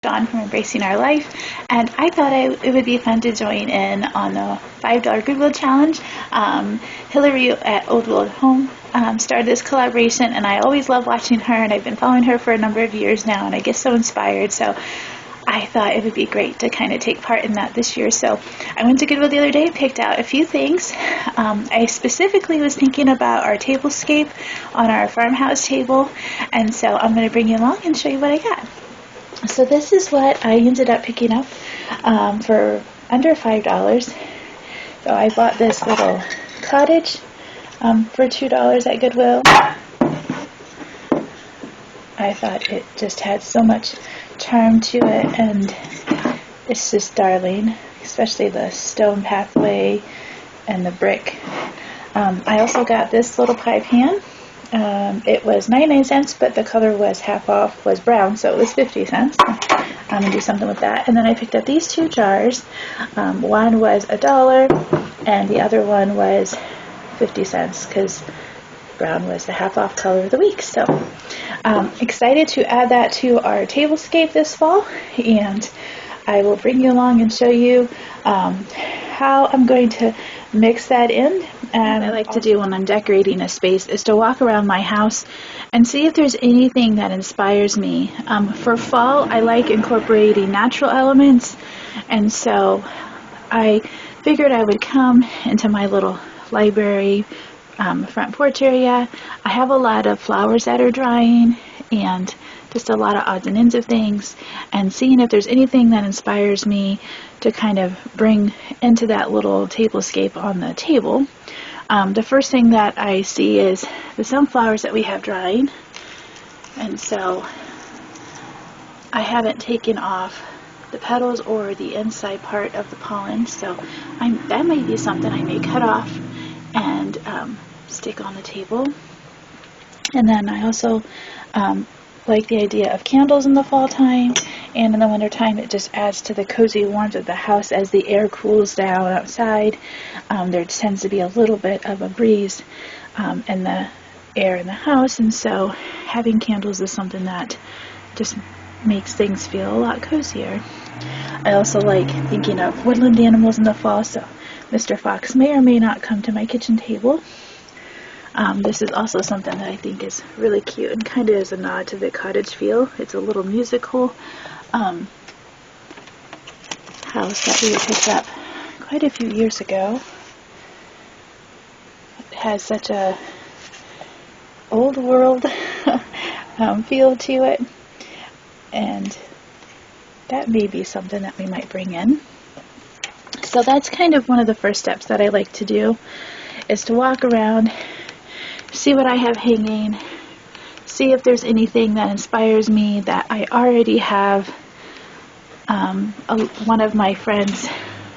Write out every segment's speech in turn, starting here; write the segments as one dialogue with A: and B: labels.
A: on from Embracing Our Life, and I thought it would be fun to join in on the $5 Goodwill challenge. Hillary at Old World Home started this collaboration, and I always love watching her, and I've been following her for a number of years now, and I get so inspired. So I thought it would be great to kind of take part in that this year. So I went to Goodwill the other day, picked out a few things. I specifically was thinking about our tablescape on our farmhouse table, and so I'm going to bring you along and show you what I got. So this is what I ended up picking up for under $5. So I bought this little cottage for $2 at Goodwill. I thought it just had so much charm to it, and it's just darling, especially the stone pathway and the brick. I also got this little pie pan. It was 99 cents, but the color was half off, was brown, so it was 50 cents. I'm going to do something with that. And then I picked up these two jars. One was $1, and the other one was 50 cents, because brown was the half off color of the week. So excited to add that to our tablescape this fall, and I will bring you along and show you how I'm going to mix that in. And I like to do when I'm decorating a space is to walk around my house and see if there's anything that inspires me. For fall, I like incorporating natural elements, and so I figured I would come into my little library front porch area. I have a lot of flowers that are drying and just a lot of odds and ends of things, and seeing if there's anything that inspires me to kind of bring into that little tablescape on the table. The first thing that I see is the sunflowers that we have drying, and so I haven't taken off the petals or the inside part of the pollen, so that might be something I may cut off and stick on the table. And then I also like the idea of candles in the fall time, and in the winter time it just adds to the cozy warmth of the house as the air cools down outside. There tends to be a little bit of a breeze in the air in the house, and so having candles is something that just makes things feel a lot cozier. I also like thinking of woodland animals in the fall, so Mr. Fox may or may not come to my kitchen table. This is also something that I think is really cute and kind of is a nod to the cottage feel. It's a little musical house that we picked up quite a few years ago. It has such a old world feel to it, and that may be something that we might bring in. So that's kind of one of the first steps that I like to do, is to walk around, see what I have hanging, see if there's anything that inspires me that I already have. One of my friends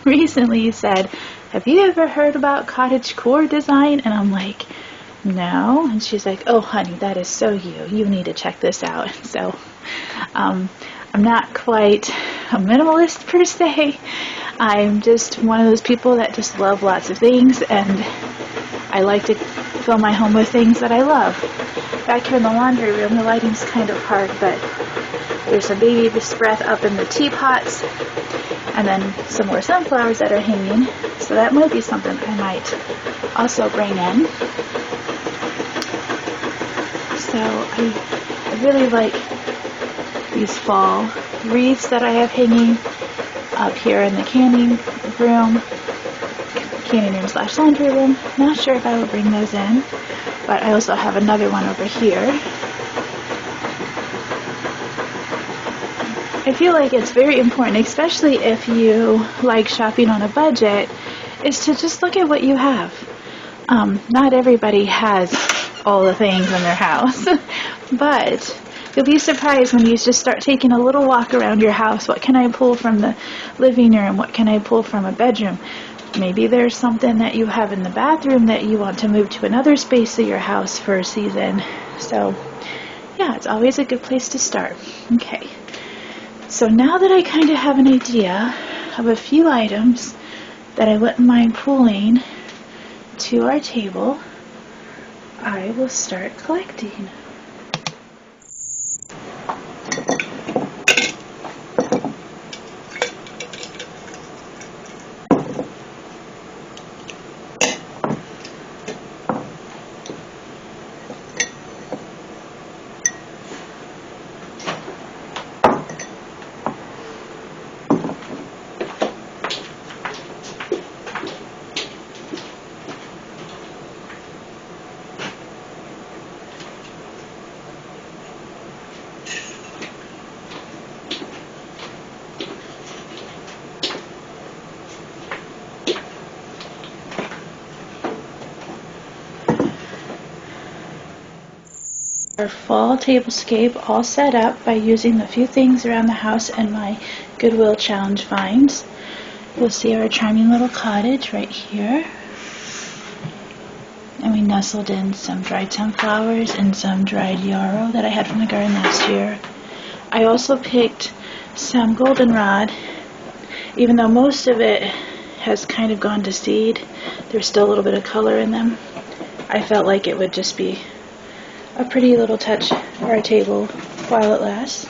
A: recently said, "Have you ever heard about cottage core design?" And I'm like, "No." And she's like, "Oh honey, that is so you need to check this out." So I'm not quite a minimalist per se. I'm just one of those people that just love lots of things, and I like to fill my home with things that I love. Back here in the laundry room, the lighting's kind of hard, but there's some baby breath up in the teapots, and then some more sunflowers that are hanging, so that might be something I might also bring in. So I really like these fall wreaths that I have hanging up here in the canning room / laundry room. Not sure if I will bring those in, but I also have another one over here. I feel like it's very important, especially if you like shopping on a budget, is to just look at what you have. Not everybody has all the things in their house, but you'll be surprised when you just start taking a little walk around your house. What can I pull from the living room? What can I pull from a bedroom? Maybe there's something that you have in the bathroom that you want to move to another space of your house for a season. So yeah, it's always a good place to start. Okay, so now that I kind of have an idea of a few items that I wouldn't mind pulling to our table, I will start collecting. Our fall tablescape all set up by using the few things around the house and my Goodwill challenge finds. You'll see our charming little cottage right here. And we nestled in some dried sunflowers and some dried yarrow that I had from the garden last year. I also picked some goldenrod. Even though most of it has kind of gone to seed, there's still a little bit of color in them. I felt like it would just be a pretty little touch for our table while it lasts.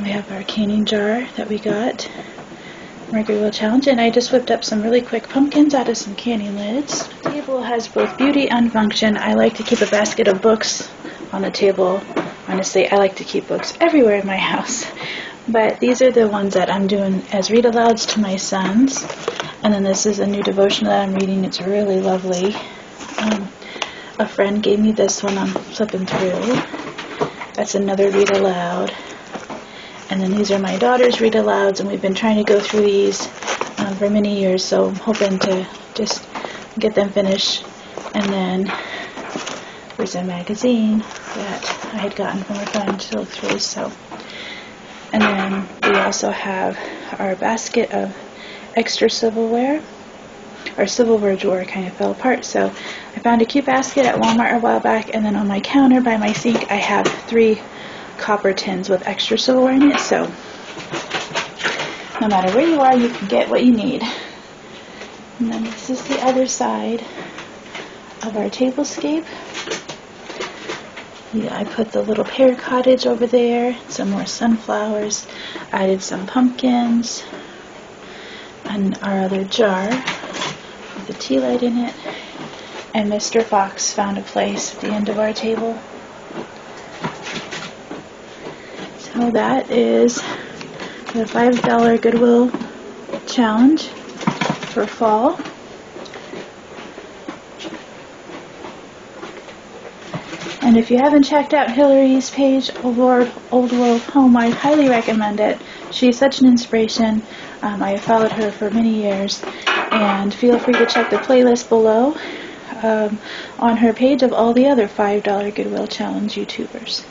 A: We have our canning jar that we got from our Goodwill challenge, and I just whipped up some really quick pumpkins out of some canning lids. The table has both beauty and function. I like to keep a basket of books on the table. Honestly, I like to keep books everywhere in my house. But these are the ones that I'm doing as read-alouds to my sons. And then this is a new devotional that I'm reading. It's really lovely. A friend gave me this one I'm flipping through. That's another read-aloud. And then these are my daughter's read-alouds, and we've been trying to go through these for many years, so I'm hoping to just get them finished. And then there's a magazine that I had gotten from a friend to look through. And then we also have our basket of extra silverware. Our silverware drawer kind of fell apart, so I found a cute basket at Walmart a while back, and then on my counter by my sink I have 3 copper tins with extra silverware in it, so no matter where you are, you can get what you need. And then this is the other side of our tablescape. Yeah, I put the little pear cottage over there, some more sunflowers, added some pumpkins, and our other jar with a tea light in it. And Mr. Fox found a place at the end of our table. So that is the $5 Goodwill challenge for fall. And if you haven't checked out Hillary's page, Old World Home, I highly recommend it. She's such an inspiration. I have followed her for many years. And feel free to check the playlist below on her page of all the other $5 Goodwill Challenge YouTubers.